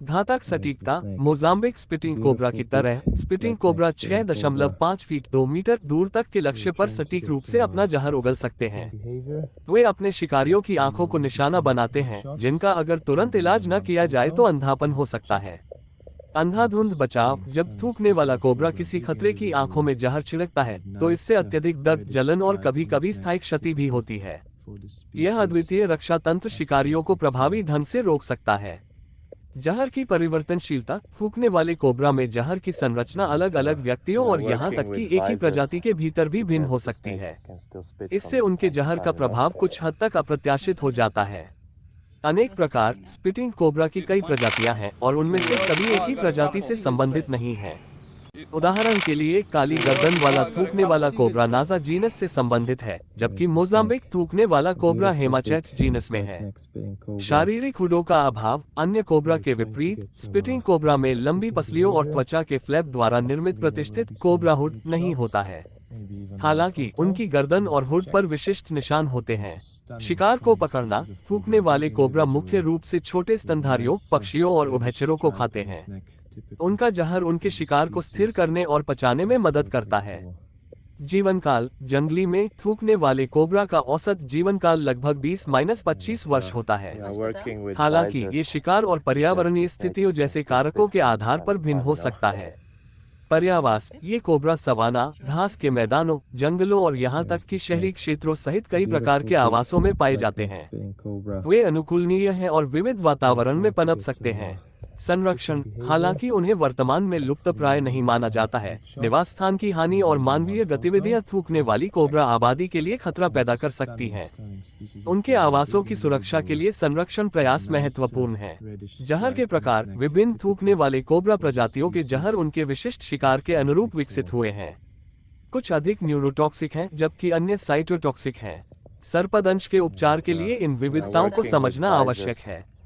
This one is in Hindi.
घातक सटीकता। मोजाम्बिक स्पिटिंग कोबरा की तरह स्पिटिंग कोबरा 6.5 फीट 2 मीटर दूर तक के लक्ष्य पर सटीक रूप से अपना जहर उगल सकते हैं। वे अपने शिकारियों की आंखों को निशाना बनाते हैं, जिनका अगर तुरंत इलाज न किया जाए तो अंधापन हो सकता है। अंधाधुंध बचाव। जब थूकने वाला कोबरा किसी खतरे की आंखों में जहर छिड़कता है तो इससे अत्यधिक दर्द, जलन और कभी-कभी स्थायी क्षति भी होती है। यह अद्वितीय रक्षा तंत्र शिकारियों को प्रभावी ढंग से रोक सकता है। जहर की परिवर्तनशीलता। थूकने वाले कोबरा में जहर की संरचना अलग अलग व्यक्तियों और यहाँ तक कि एक ही प्रजाति के भीतर भी भिन्न हो सकती है। इससे उनके जहर का प्रभाव कुछ हद तक अप्रत्याशित हो जाता है। अनेक प्रकार। स्पिटिंग कोबरा की कई प्रजातियां हैं और उनमें से सभी एक ही प्रजाति से संबंधित नहीं हैं। उदाहरण के लिए काली गर्दन वाला थूकने वाला कोबरा नाजा जीनस से संबंधित है, जबकि मोजाम्बिक थूकने वाला कोबरा हेमाचेट्स जीनस में है। शारीरिक हुडों का अभाव। अन्य कोबरा के विपरीत स्पिटिंग कोबरा में लंबी पसलियों और त्वचा के फ्लैप द्वारा निर्मित प्रतिष्ठित कोबरा हुड नहीं होता है। हालांकि उनकी गर्दन और हुड पर विशिष्ट निशान होते हैं। शिकार को पकड़ना। थूकने वाले कोबरा मुख्य रूप से छोटे स्तनधारियों, पक्षियों और उभयचरों को खाते हैं। उनका जहर उनके शिकार को स्थिर करने और पचाने में मदद करता है। जीवन काल। जंगली में थूकने वाले कोबरा का औसत जीवन काल लगभग 20-25 वर्ष होता है। हालांकि ये शिकार और पर्यावरणीय स्थितियों जैसे कारकों के आधार पर भिन्न हो सकता है। पर्यावास। ये कोबरा सवाना, घास के मैदानों, जंगलों और यहाँ तक कि शहरी क्षेत्रों सहित कई प्रकार के आवासों में पाए जाते हैं। वे अनुकूलनीय हैं और विविध वातावरण में पनप सकते हैं। संरक्षण। हालांकि उन्हें वर्तमान में लुप्तप्राय नहीं माना जाता है, निवास स्थान की हानि और मानवीय गतिविधियां थूकने वाली कोबरा आबादी के लिए खतरा पैदा कर सकती हैं। उनके आवासों की सुरक्षा के लिए संरक्षण प्रयास महत्वपूर्ण है। जहर के प्रकार। विभिन्न थूकने वाले कोबरा प्रजातियों के जहर उनके विशिष्ट शिकार के अनुरूप विकसित हुए हैं। कुछ अधिक न्यूरोटॉक्सिक हैं, जबकि अन्य साइटोटॉक्सिक हैं। सर्पदंश के उपचार के लिए इन विविधताओं को समझना आवश्यक है।